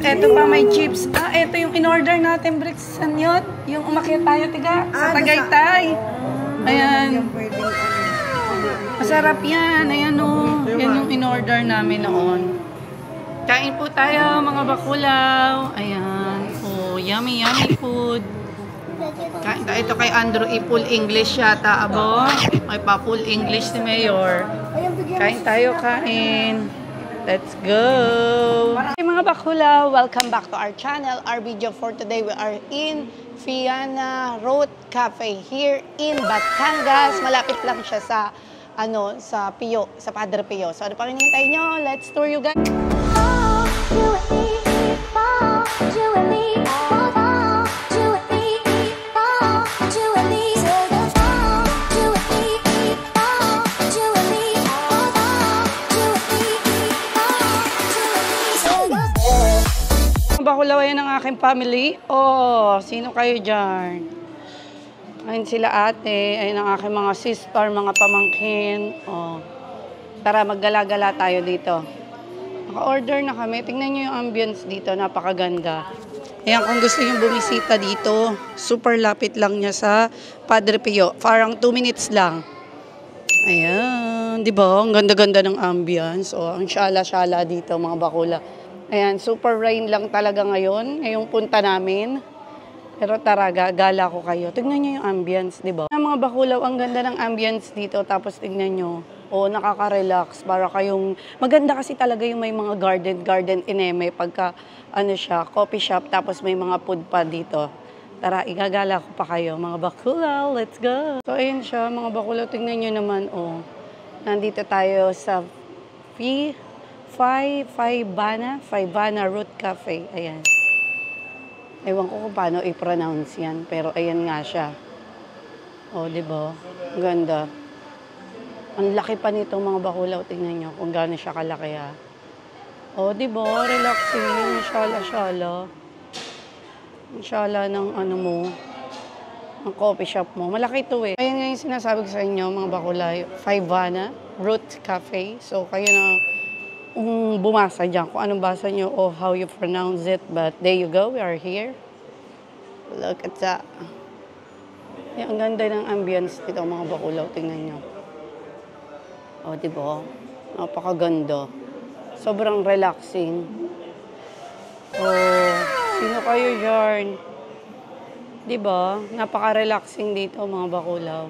Eto pa, may chips. Eto yung in-order natin, Bricks. San yun? Yung umakyat tayo, tiga. Sa Tagaytay. Ayan. Masarap yan. Ayan o. Yan yung in-order namin noon. Kain po tayo, mga bakulaw. Ayan. Oh, yummy, yummy food. Kain tayo. Ito kay Andrew, i-full English yata, abo. Ay pa, full English si Mayor. Kain tayo, kain. Let's go! Hey mga bakulaw, welcome back to our channel. Our video for today, we are in Fiana Road Cafe here in Batangas. Malapit lang siya sa sa Pio, sa Padre Pio. So ano pang hinihintay nyo? Let's tour you guys. Bakulaw yan ng aking family. Oh, sino kayo dyan? Ayun sila ate. Ayun ang aking mga sister, mga pamangkin. Oh. Tara, maggala-gala tayo dito. Naka-order na kami. Tingnan nyo yung ambience dito. Napakaganda. Ayan, kung gusto nyo bumisita dito, super lapit lang niya sa Padre Pio. Parang 2 minutes lang. Ayan, di ba? Ang ganda-ganda ng ambience. Oh, ang syala-syala dito, mga bakula. Ayan, super rain lang talaga ngayon. Ngayong punta namin. Pero tara, gala ko kayo. Tignan nyo yung ambience, di ba? Mga bakulaw, ang ganda ng ambience dito. Tapos tignan nyo. O, nakaka-relax. Para kayong... Maganda kasi talaga yung may mga garden ineme. Pagka, siya, coffee shop. Tapos may mga food pa dito. Tara, igagala ko pa kayo. Mga bakulaw, let's go! So, ayun siya, mga bakulaw. Tignan nyo naman, o. Nandito tayo sa Five-Bana Root Cafe. Ayan. Ewan ko kung paano i-pronounce yan. Pero ayan nga siya. O, diba? Ganda. Ang laki pa nito mga bakulaw. Tingnan nyo kung gaano siya kalaki ha. O, diba? Relaxing. Syala-syala. Syala ng mo. Ang coffee shop mo. Malaki ito eh. Ayan nga yung sinasabi ko sa inyo mga bakulaw. Five-Bana Root Cafe. So, kayo na bumasa dyan kung anong basa nyo o how you pronounce it. But there you go, we are here. Look at that. Ang ganda ng ambience dito mga bakulaw. Tingnan nyo. O, diba? Napakaganda. Sobrang relaxing. O, sino kayo dyan? Diba? Napaka-relaxing dito mga bakulaw.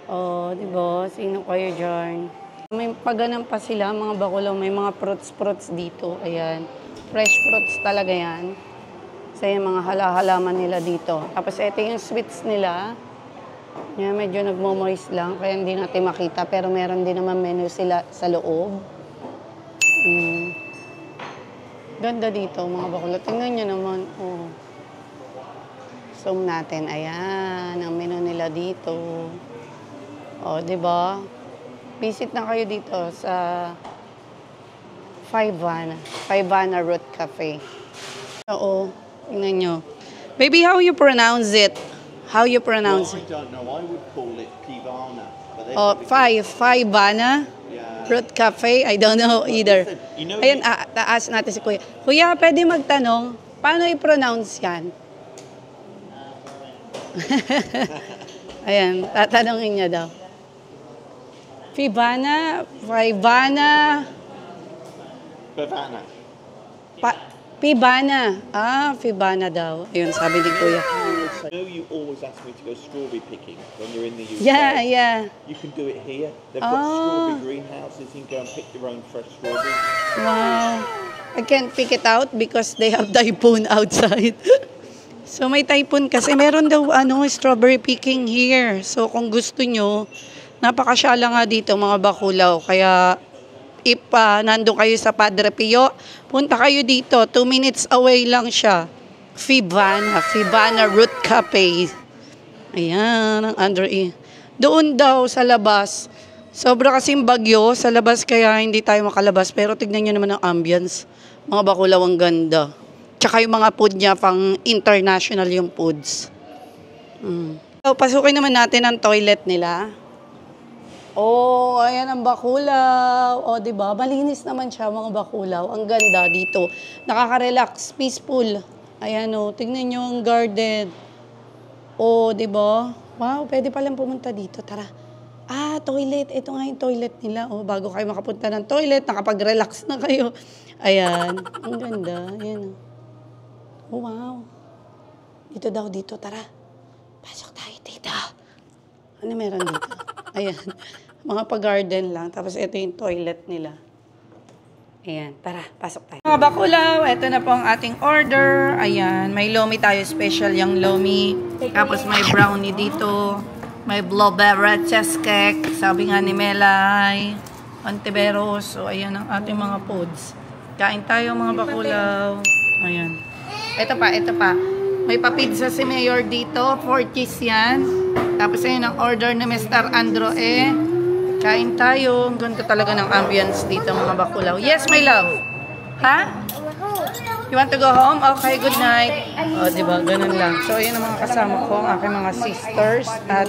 Oh, diba? Sino kayo dyan? May paganan pa sila, mga bakulaw. May mga fruits dito. Ayan. Fresh fruits talaga yan. Kasi yung mga halaman nila dito. Tapos ito yung sweets nila. Yan, medyo nagmo-moist lang. Kaya hindi natin makita. Pero meron din naman menu sila sa loob. Ganda dito, mga bakulaw. Tingnan nyo naman. Oh. Zoom natin. Ayan. Ang menu nila dito. O, diba? Visit na kayo dito sa Five-Bana Root Cafe. Oo, tingnan nyo. Baby, how you pronounce it? How you pronounce it? I don't know. I would call it Pivana. Oh, Five-Bana Root Cafe? I don't know either. Ayan, taas natin si Kuya. Kuya, pwede magtanong, paano i-pronounce yan? Ayan, tatanungin niya daw. Five-Bana. Five-Bana. Five-Bana daw. Ayun, sabi ni Kuya. I know you always ask me to go strawberry picking when you're in the UK. Yeah. You can do it here. They've got strawberry greenhouses. You can go and pick your own fresh strawberries. Wow. I can't pick it out because they have typhoon outside. So may typhoon kasi. Meron daw strawberry picking here. So kung gusto nyo, napakasyala nga dito mga bakulaw. Kaya if nandun kayo sa Padre Pio, punta kayo dito. 2 minutes away lang siya. Five-Bana Root Cafe. Ayan, ang under doon daw sa labas. Sobra kasing bagyo sa labas kaya hindi tayo makalabas. Pero tignan nyo naman ang ambience. Mga bakulaw, ang ganda. Tsaka yung mga food niya, pang international yung foods. So, pasukin naman natin ang toilet nila. Oh, ayan ang bakulaw. Oh, 'di ba? Malinis naman siya mga bakulaw. Ang ganda dito. Nakaka-relax, peaceful. Ayan oh, tingnan niyo ang garden. Oh, 'di ba? Wow, pwede pa lang pumunta dito. Tara. Ah, toilet. Ito nga yung toilet nila. Oh, bago kayo makapunta ng toilet, nakapag-relax na kayo. Ayan. Ang ganda. Ayan. Oh, wow. Dito daw, dito. Tara. Pasok tayo dito. Ano meron dito? Ayan. Mga pa-garden lang. Tapos ito yung toilet nila. Ayan. Tara, pasok tayo. Mga bakulaw, ito na po ang ating order. Ayan. May lomi tayo. Special yung lomi. Tapos may brownie dito. May blueberry cheesecake. Sabi nga ni Melay. Ontiveros. So, ayan ang ating mga foods. Kain tayo mga bakulaw. Ayan. Ito pa. May pa-pizza si Mayor dito. 40s yan. Tapos ayun ang order ni Mr. Andro Kain tayo. Ang ganda talaga ng ambience dito mga bakulaw. Yes, my love. Ha? You want to go home? Okay, good night. O, diba? Ganun lang. So, ayun ang mga kasama ko. Ang aking mga sisters at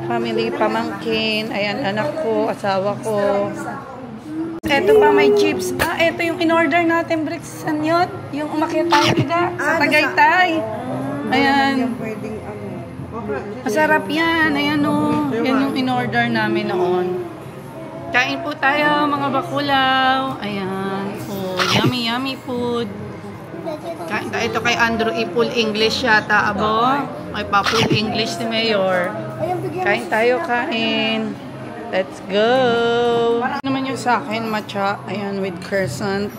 family, pamangkin. Ayan, anak ko, asawa ko. Ito pa may chips. Ah, ito yung in-order natin, Bricks Sanyot. Yung umakyat tayo sa Tagaytay. Ayan. Masarap yan. Ayan o. Yan yung in-order namin noon. Kain po tayo, mga bakulaw. Ayan. Oh, yummy, yummy food. Kain tayo. Ito kay Andrew, full English yata, abo. May pa full English si Mayor. Kain tayo, kain. Let's go! Ano naman yung sa akin, matcha. Ayan, with croissant.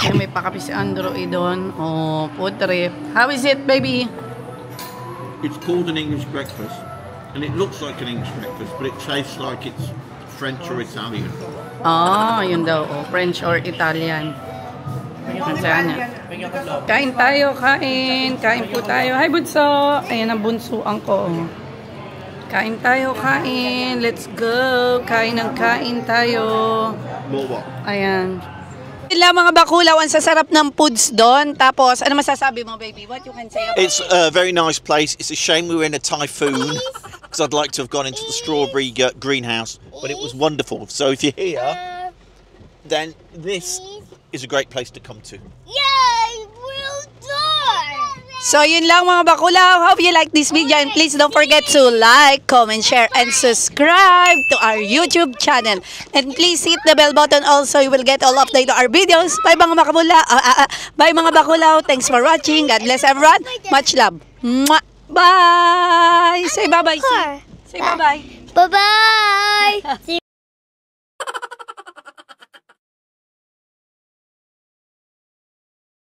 Ayan, may pakapi si Andrew doon. Oh, food trip. How is it, baby? It's called an English breakfast, and it looks like an English breakfast, but it tastes like it's French or Italian. Ah, yun daw. Oh, French or Italian. Sana. Kain tayo, kain. Kain po tayo. Hi, bunso. Ayan ang bunsuan ko. Oh. Kain tayo, kain. Let's go. Kain ng kain tayo. More what? Ayan. Sila mga bakulaw, ang sasarap ng foods doon. Tapos, ano masasabi mo, baby? What you can say about It's a very nice place. It's a shame we were in a typhoon because I'd like to have gone into the strawberry greenhouse, but it was wonderful. So if you're here, then this is a great place to come to. Yay! Well done! So, yun lang mga bakulaw. Hope you like this video and please don't forget to like, comment, share, and subscribe to our YouTube channel. And please hit the bell button also. You will get all update to our videos. Bye mga bye mga bakulaw. Thanks for watching. God bless everyone. Much love. Mwah! Bye! Say bye-bye. Say bye-bye. Bye-bye!